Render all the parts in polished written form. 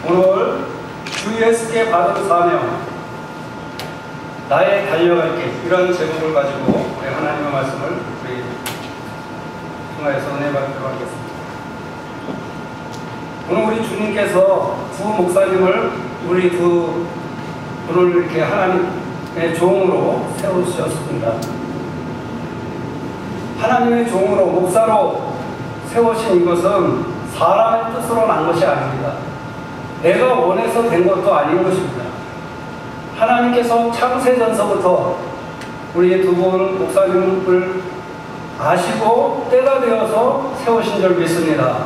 오늘 주 예수께 받은 사명, 나의 달려갈 길, 이런 제목을 가지고 우리 하나님의 말씀을 우리 통하여서 은혜 받도록 하겠습니다. 오늘 우리 주님께서 두 목사님을 우리 두 분을 이렇게 하나님의 종으로 세우셨습니다. 하나님의 종으로, 목사로 세우신 이것은 사람의 뜻으로 난 것이 아닙니다. 내가 원해서 된 것도 아닌 것입니다. 하나님께서 창세전서부터 우리 두 분 목사님을 아시고 때가 되어서 세우신 줄 믿습니다.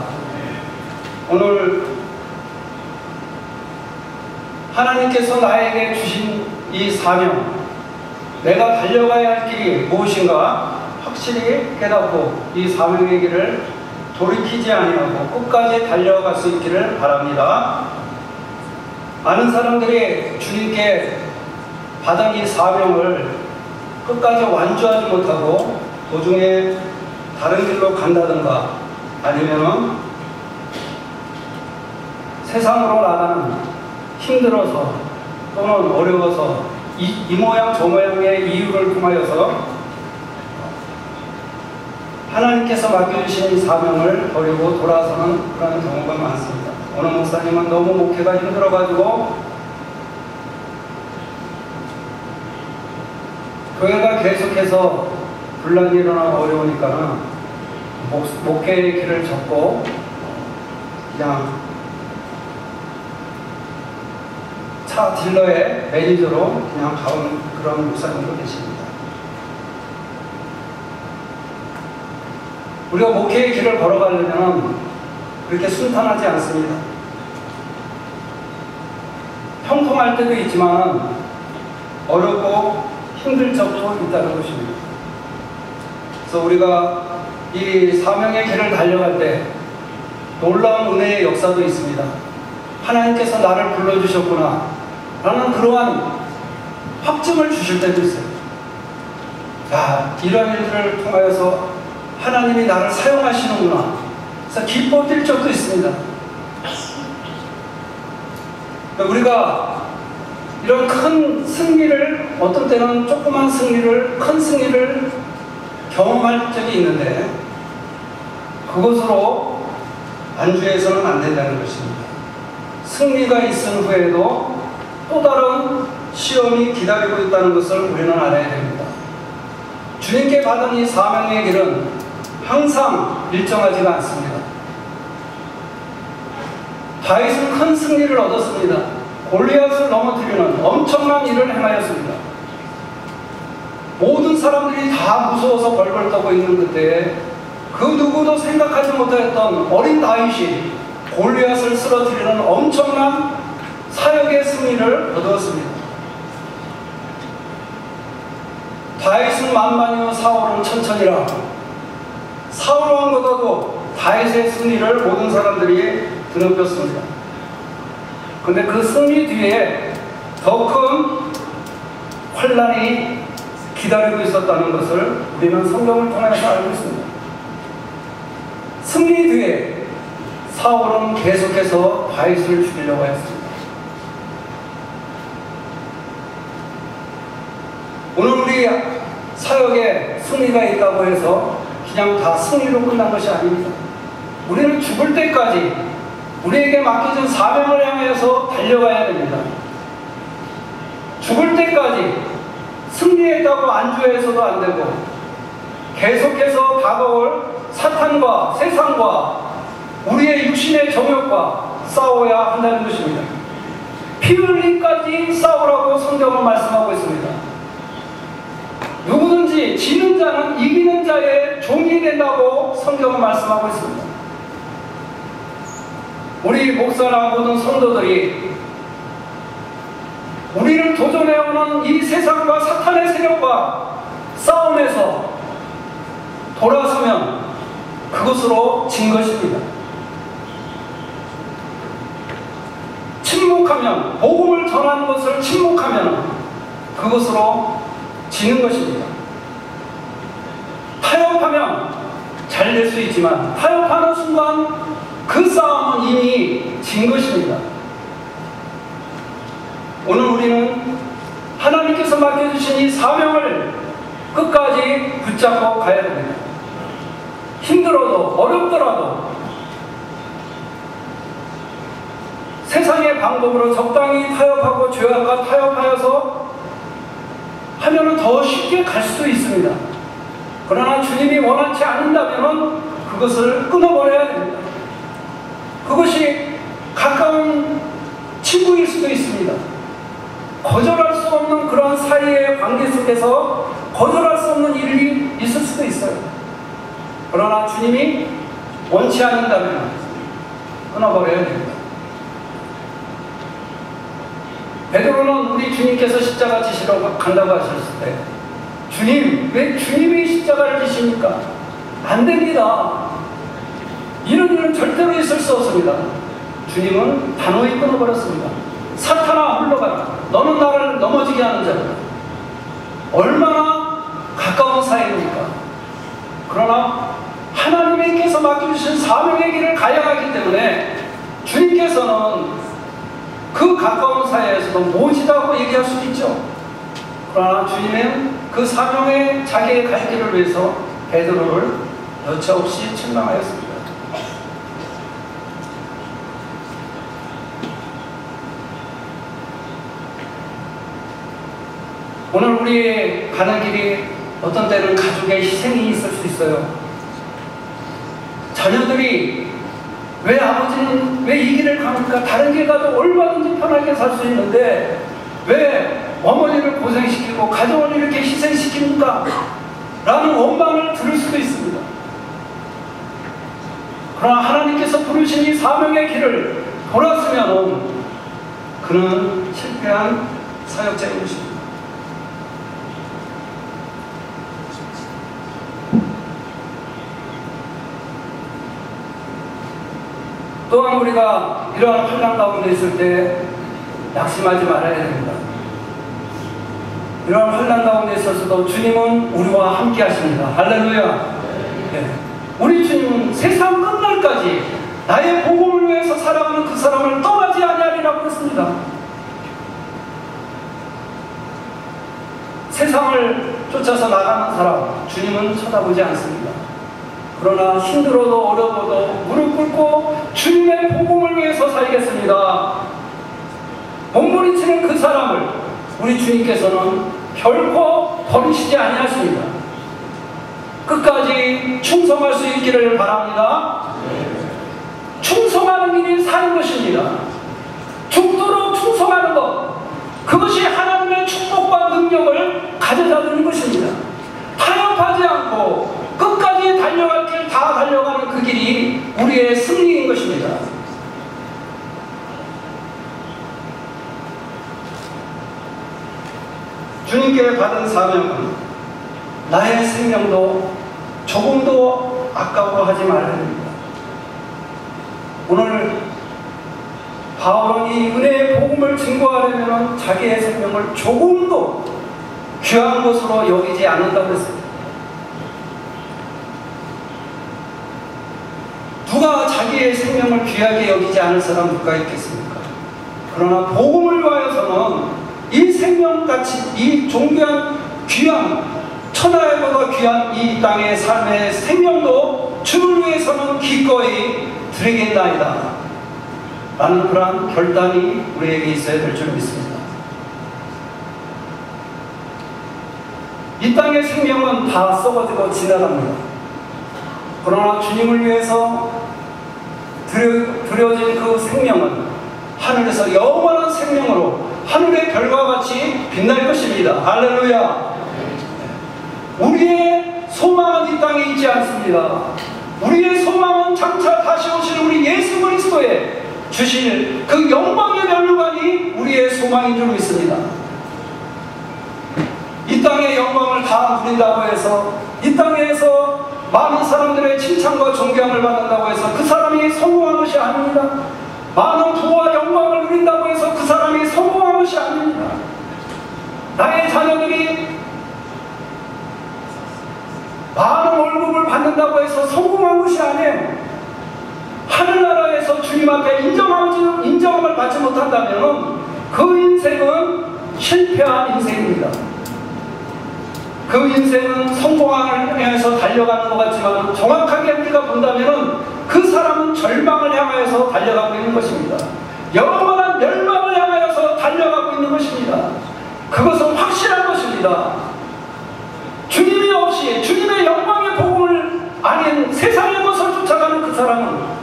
오늘 하나님께서 나에게 주신 이 사명, 내가 달려가야 할 길이 무엇인가 확실히 깨닫고 이 사명의 길을 돌이키지 아니하고 끝까지 달려갈 수 있기를 바랍니다. 많은 사람들이 주님께 받은 이 사명을 끝까지 완주하지 못하고 도중에 다른 길로 간다든가 아니면은 세상으로 나가는 힘들어서 또는 어려워서 이 모양 저 모양의 이유를 통하여서 하나님께서 맡겨주신 이 사명을 버리고 돌아서는 그런 경우가 많습니다. 어느 목사님은 너무 목회가 힘들어가지고 교회가 계속해서 분란이 일어나고 어려우니까는 목회의 길을 접고 그냥 차 딜러의 매니저로 그냥 가온 그런 목사님도 계십니다. 우리가 목회의 길을 걸어가려면 그렇게 순탄하지 않습니다. 형통할 때도 있지만 어렵고 힘들 적도 있다는 것입니다. 그래서 우리가 이 사명의 길을 달려갈 때 놀라운 은혜의 역사도 있습니다. 하나님께서 나를 불러주셨구나 라는 그러한 확증을 주실 때도 있어요. 자, 이런 일들을 통하여서 하나님이 나를 사용하시는구나. 그래서 기뻐질 적도 있습니다. 우리가 이런 큰 승리를, 어떤 때는 조그만 승리를, 큰 승리를 경험할 적이 있는데 그것으로 안주해서는 안 된다는 것입니다. 승리가 있은 후에도 또 다른 시험이 기다리고 있다는 것을 우리는 알아야 됩니다. 주님께 받은 이 사명의 길은 항상 일정하지가 않습니다. 다윗은 큰 승리를 얻었습니다. 골리앗을 넘어뜨리는 엄청난 일을 행하였습니다. 모든 사람들이 다 무서워서 벌벌 떠고 있는 그때에 그 누구도 생각하지 못했던 어린 다윗이 골리앗을 쓰러뜨리는 엄청난 사역의 승리를 거두었습니다. 다윗은 만만이요 사울은 천천히라. 사울 왕보다도 다윗의 승리를 모든 사람들이 드높였습니다. 근데 그 승리 뒤에 더 큰 환란이 기다리고 있었다는 것을 우리는 성경을 통해서 알고 있습니다. 승리 뒤에 사울은 계속해서 다윗을 죽이려고 했습니다. 오늘 우리 사역에 승리가 있다고 해서 그냥 다 승리로 끝난 것이 아닙니다. 우리는 죽을 때까지 우리에게 맡겨진 사명을 향해서 달려가야 됩니다. 죽을 때까지 승리했다고 안주해서도 안 되고 계속해서 다가올 사탄과 세상과 우리의 육신의 정욕과 싸워야 한다는 것입니다. 피 흘리기까지 싸우라고 성경은 말씀하고 있습니다. 누구든지 지는 자는 이기는 자의 종이 된다고 성경은 말씀하고 있습니다. 우리 목사나 모든 성도들이 우리를 도전해오는 이 세상과 사탄의 세력과 싸움에서 돌아서면 그것으로 진 것입니다. 침묵하면, 복음을 전하는 것을 침묵하면 그것으로 지는 것입니다. 타협하면 잘 될 수 있지만 타협하는 순간 그 싸움은 이미 진 것입니다. 오늘 우리는 하나님께서 맡겨주신 이 사명을 끝까지 붙잡고 가야 됩니다. 힘들어도 어렵더라도 세상의 방법으로 적당히 타협하고 죄악과 타협하여서 하면은 더 쉽게 갈 수도 있습니다. 그러나 주님이 원하지 않는다면 그것을 끊어버려야 됩니다. 그것이 가까운 친구일 수도 있습니다. 거절할 수 없는 그런 사이의 관계 속에서 거절할 수 없는 일이 있을 수도 있어요. 그러나 주님이 원치 않는다면 끊어버려야 됩니다. 베드로는 우리 주님께서 십자가 지시러 간다고 하셨을 때 주님, 왜 주님이 십자가를 지십니까? 안 됩니다. 이런 일은 절대로 있을 수 없습니다. 주님은 단호히 끊어버렸습니다. 사탄아 물러가라. 너는 나를 넘어지게 하는 자다. 얼마나 가까운 사이입니까? 그러나 하나님께서 맡겨주신 사명의 길을 가야 하기 때문에 주님께서는 그 가까운 사이에서도 모지다고 얘기할 수 있죠. 그러나 주님은 그 사명의 자기의 갈 길을 위해서 베드로를 여차없이 책망하였습니다. 오늘 우리 가는 길이 어떤 때는 가족의 희생이 있을 수 있어요. 자녀들이 왜 아버지는 왜 이 길을 가니까 다른 길 가도 얼마든지 편하게 살 수 있는데 왜 어머니를 고생시키고 가정을 이렇게 희생시킵니까? 라는 원망을 들을 수도 있습니다. 그러나 하나님께서 부르신 이 사명의 길을 돌았으면 그는 실패한 사역자인 것입니다. 또한 우리가 이러한 환난 가운데 있을 때 낙심하지 말아야 됩니다. 이러한 환난 가운데 있어서도 주님은 우리와 함께 하십니다. 할렐루야. 네. 우리 주님은 세상 끝날까지 나의 복음을 위해서 살아가는 그 사람을 떠나지 아니하리라고 했습니다. 세상을 쫓아서 나가는 사람 주님은 쳐다보지 않습니다. 그러나 힘들어도 어려워도 무릎 꿇고 주님의 복음을 위해서 살겠습니다. 몸부림치는 그 사람을 우리 주님께서는 결코 버리시지 아니하십니다. 끝까지 충성할 수 있기를 바랍니다. 충성하는 일이 사는 것입니다. 죽도록 충성하는 것, 그것이 하나님의 축복과 능력을 가져다주는 것입니다. 타협하지 않고 끝까지 달려갈 길 다 달려가는 그 길이 우리의 승리인 것입니다. 주님께 받은 사명은 나의 생명도 조금도 아까워하지 말아야 합니다. 오늘 바울은 이 은혜의 복음을 증거하려면 자기의 생명을 조금도 귀한 것으로 여기지 않는다고 했습니다. 누가 자기의 생명을 귀하게 여기지 않을 사람 누가 있겠습니까? 그러나 복음을 위하여서는 이 생명같이 이 존귀한 귀한 천하에보다 귀한 이 땅의 삶의 생명도 주를 위해서는 기꺼이 드리겠나이다 라는 그러한 결단이 우리에게 있어야 될 줄 믿습니다. 이 땅의 생명은 다 썩어지고 지나갑니다. 그러나 주님을 위해서 드려진 그 생명은 하늘에서 영원한 생명으로 하늘의 별과 같이 빛날 것입니다. 할렐루야. 우리의 소망은 이 땅에 있지 않습니다. 우리의 소망은 장차 다시 오실 우리 예수 그리스도의 주실 그 영광의 면류관이 우리의 소망인 줄 믿습니다. 이 땅의 영광을 다 누린다고 해서 이 땅에서 많은 사람들의 칭찬과 존경을 받는다고 해서 그 사람이 성공한 것이 아닙니다. 많은 부와 영광을 누린다고 해서 그 사람이 성공한 것이 아닙니다. 나의 자녀들이 많은 월급을 받는다고 해서 성공한 것이 아니에요. 하늘나라에서 주님 앞에 인정함을 받지 못한다면 그 인생은 실패한 인생입니다. 그 인생은 성공을 향해서 달려가는 것 같지만 정확하게 우리가 본다면 그 사람은 절망을 향하여서 달려가고 있는 것입니다. 영원한 멸망을 향하여서 달려가고 있는 것입니다. 그것은 확실한 것입니다. 주님이 없이 주님의 영광의 복음을 아닌 세상의 것을 쫓아가는 그 사람은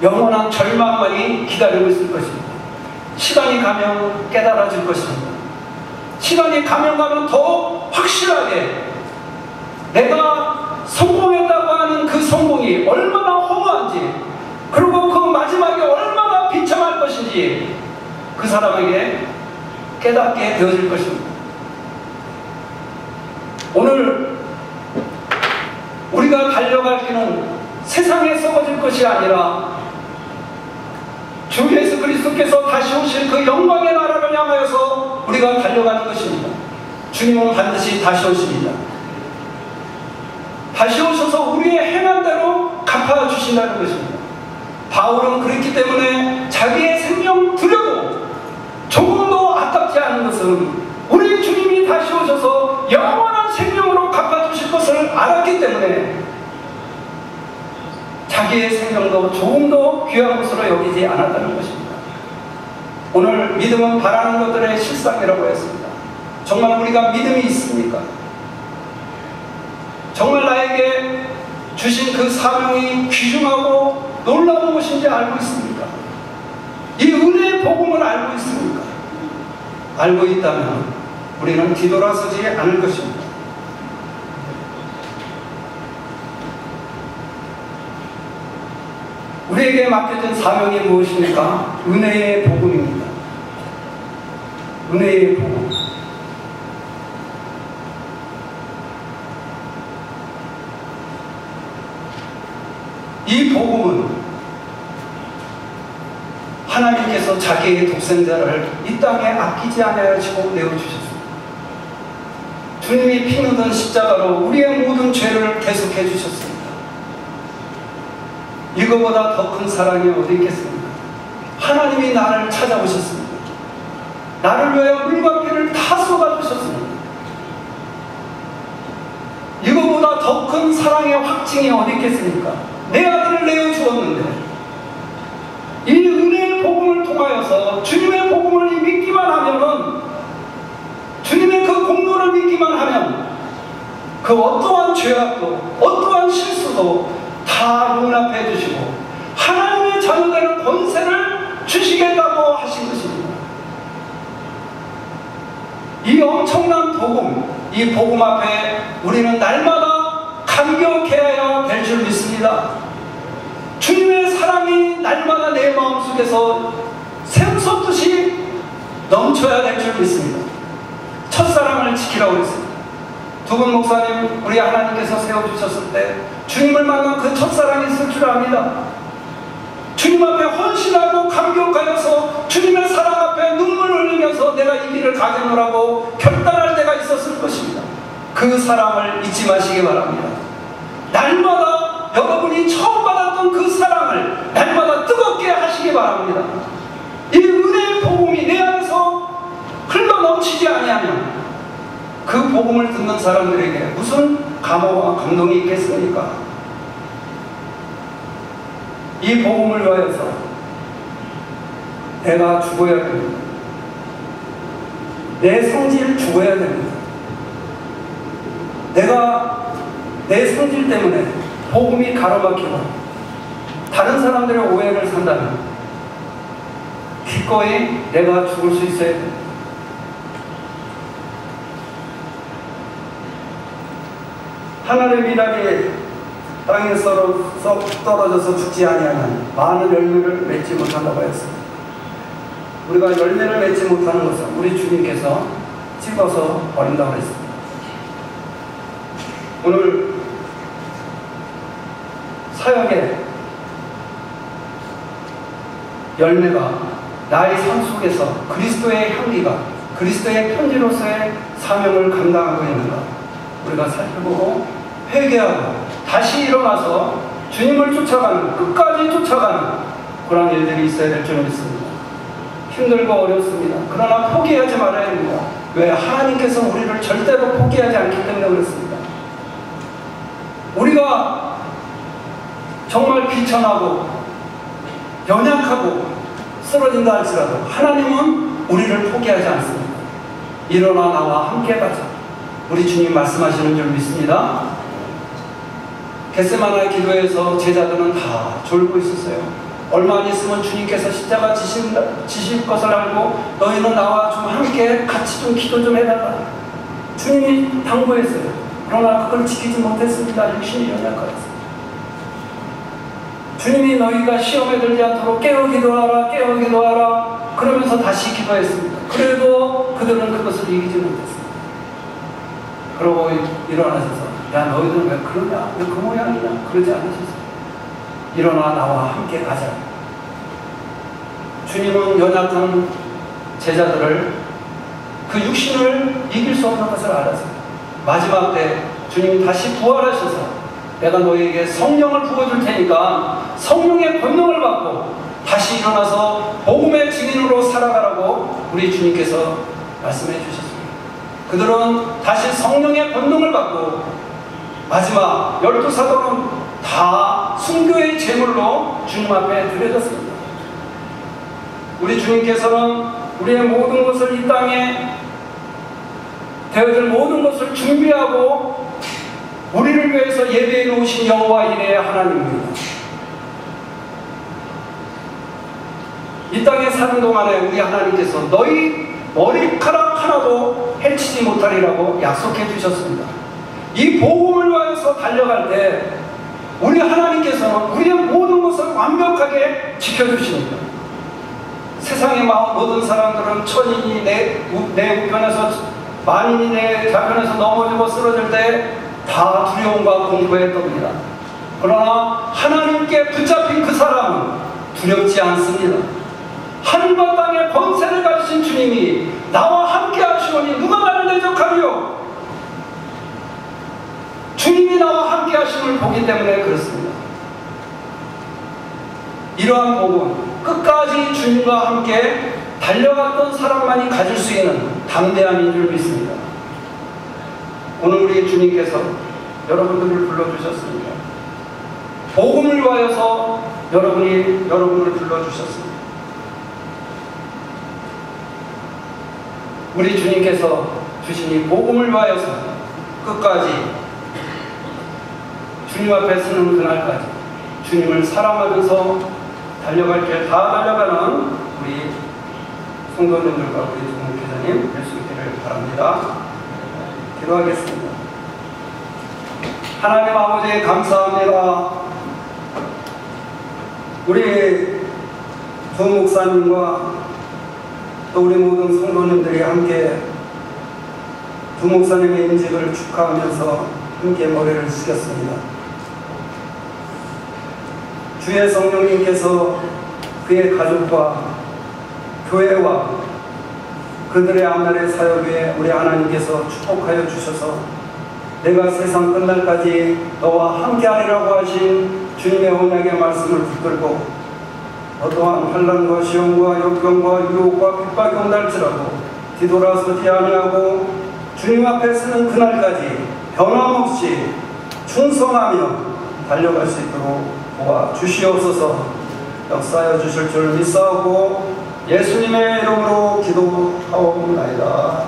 영원한 절망만이 기다리고 있을 것입니다. 시간이 가면 깨달아질 것입니다. 시간이 가면 더 확실하게 내가 성공했다고 하는 그 성공이 얼마나 허무한지, 그리고 그 마지막에 얼마나 비참할 것인지 그 사람에게 깨닫게 되어질 것입니다. 오늘 우리가 달려갈 길은 세상에 썩어질 것이 아니라 주 예수 그리스도께서 다시 오실 그 영광의 나라를 향하여서 우리가 달려가는 것입니다. 주님은 반드시 다시 오십니다. 다시 오셔서 우리의 행한 대로 갚아주신다는 것입니다. 바울은 그랬기 때문에 자기의 생명 들여도 조금도 아깝지 않은 것은 우리 주님이 다시 오셔서 영원한 생명으로 갚아주실 것을 알았기 때문에 자기의 생명도 조금도 귀한 것으로 여기지 않았다는 것입니다. 오늘 믿음은 바라는 것들의 실상이라고 했습니다. 정말 우리가 믿음이 있습니까? 정말 나에게 주신 그 사명이 귀중하고 놀라운 것인지 알고 있습니까? 이 은혜의 복음을 알고 있습니까? 알고 있다면 우리는 뒤돌아서지 않을 것입니다. 우리에게 맡겨진 사명이 무엇입니까? 은혜의 복음입니다. 은혜의 복음. 이 복음은 하나님께서 자기의 독생자를 이 땅에 아끼지 아니하시고 내어주셨습니다. 주님이 피 묻은 십자가로 우리의 모든 죄를 계속해 주셨습니다. 이거보다 더 큰 사랑이 어디 있겠습니까? 하나님이 나를 찾아오셨습니다. 나를 위하여 물과 피를 다 쏟아주셨습니다. 이거보다 더 큰 사랑의 확증이 어디 있겠습니까? 내 아들을 내어주었는데 이 은혜의 복음을 통하여서 주님의 복음을 믿기만 하면은, 주님의 그 공로를 믿기만 하면 그 어떠한 죄악도 어떠한 실수도 다 용납해 주시고 하나님의 자녀되는 권세를 주시겠다고 하신 것입니다. 이 엄청난 복음, 이 복음 앞에 우리는 날마다 감격해야 될 줄 믿습니다. 주님의 사랑이 날마다 내 마음속에서 샘솟듯이 넘쳐야 될 줄 믿습니다. 첫사랑을 지키라고 했습니다. 두분 목사님, 우리 하나님께서 세워주셨을 때 주님을 만난 그 첫사랑이 있을 줄 압니다. 주님 앞에 헌신하고 감격하여서 주님의 사랑 앞에 눈물을 흘리면서 내가 이 길을 가겠노라고 결단할 때가 있었을 것입니다. 그 사랑을 잊지 마시기 바랍니다. 날마다 여러분이 처음 받았던 그 사랑을 날마다 뜨겁게 하시기 바랍니다. 이 은혜의 복음이 내 안에서 흘러 넘치지 아니하면 그 복음을 듣는 사람들에게 무슨 감화와 감동이 있겠습니까? 이 복음을 위하여서 내가 죽어야 됩니다. 내 성질 죽어야 됩니다. 내가 내 성질 때문에 복음이 가로막히고 다른 사람들의 오해를 산다면 기꺼이 내가 죽을 수 있어야 됩니다. 하늘의 미랄이 땅에 떨어져서 죽지 아니하면 많은 열매를 맺지 못한다고 했습니다. 우리가 열매를 맺지 못하는 것은 우리 주님께서 찍어서 버린다고 했습니다. 오늘 사역의 열매가 나의 삶 속에서 그리스도의 향기가, 그리스도의 편지로서의 사명을 감당하고 있는가 우리가 살펴보고 회개하고 다시 일어나서 주님을 쫓아가는, 끝까지 쫓아가는 그런 일들이 있어야 될 줄 믿습니다. 힘들고 어렵습니다. 그러나 포기하지 말아야 합니다. 왜? 하나님께서 우리를 절대로 포기하지 않기 때문에 그렇습니다. 우리가 정말 비천하고 연약하고 쓰러진다 할지라도 하나님은 우리를 포기하지 않습니다. 일어나 나와 함께 가자. 우리 주님 말씀하시는 줄 믿습니다. 겟세마네 기도에서 제자들은 다 졸고 있었어요. 얼마 안 있으면 주님께서 십자가 지실 것을 알고 너희는 나와 좀 함께 같이 좀 기도 좀 해달라. 주님이 당부했어요. 그러나 그걸 지키지 못했습니다. 육신이 연약하였습니다. 주님이 너희가 시험에 들지 않도록 깨어 기도하라, 깨어 기도하라 그러면서 다시 기도했습니다. 그래도 그들은 그것을 이기지 못했습니다. 그러고 일어나셔서 야 너희들은 왜 그러냐, 왜 그 모양이냐 그러지 않으셨어요. 일어나 나와 함께 가자. 주님은 연약한 제자들을 그 육신을 이길 수 없는 것을 알았어요. 마지막 때 주님이 다시 부활하셔서 내가 너희에게 성령을 부어줄 테니까 성령의 권능을 받고 다시 일어나서 복음의 증인으로 살아가라고 우리 주님께서 말씀해 주셨습니다. 그들은 다시 성령의 권능을 받고 마지막 12사도는 다 순교의 제물로 주님 앞에 드려졌습니다. 우리 주님께서는 우리의 모든 것을 이 땅에 되어질 모든 것을 준비하고 우리를 위해서 예배해 놓으신 여호와 이레의 하나님입니다. 이 땅에 사는 동안에 우리 하나님께서 너희 머리카락 하나도 해치지 못하리라고 약속해 주셨습니다. 이 복음을 위해서 달려갈 때 우리 하나님께서는 우리의 모든 것을 완벽하게 지켜주십니다. 세상의 모든 사람들은 천인이 내 우편에서 만인이 내 좌편에서 넘어지고 쓰러질 때 다 두려움과 공포에 떱니다. 그러나 하나님께 붙잡힌 그 사람은 두렵지 않습니다. 하늘과 땅의 권세를 가지신 주님이 나와 함께 하시오니 누가 나를 대적하리요? 주님이 나와 함께 하심을 보기 때문에 그렇습니다. 이러한 복은 끝까지 주님과 함께 달려갔던 사람만이 가질 수 있는 담대함인 줄 믿습니다. 오늘 우리 주님께서 여러분들을 불러주셨습니다. 복음을 위하여서 여러분을 불러주셨습니다. 우리 주님께서 주신 이 복음을 위하여서 끝까지 주님 앞에 서는 그날까지 주님을 사랑하면서 달려갈 길 다 달려가는 우리 성도님들과 우리 종목회장님 될 수 있기를 바랍니다. 기도하겠습니다. 하나님 아버지 감사합니다. 우리 조 목사님과 또 우리 모든 성도님들이 함께 조 목사님의 임직을 축하하면서 함께 머리를 숙였습니다. 주의 성령님께서 그의 가족과 교회와 그들의 앞날의 사역 위에 우리 하나님께서 축복하여 주셔서 내가 세상 끝날까지 너와 함께하리라고 하신 주님의 언약의 말씀을 붙들고 어떠한 환난과 시험과 역경과 유혹과 핍박이 온달지라도 뒤돌아서지 아니하고 주님 앞에 서는 그날까지 변함없이 충성하며 달려갈 수 있도록 도와주시옵소서. 역사하여 주실 줄 믿사오고 예수님의 이름으로 기도하옵나이다.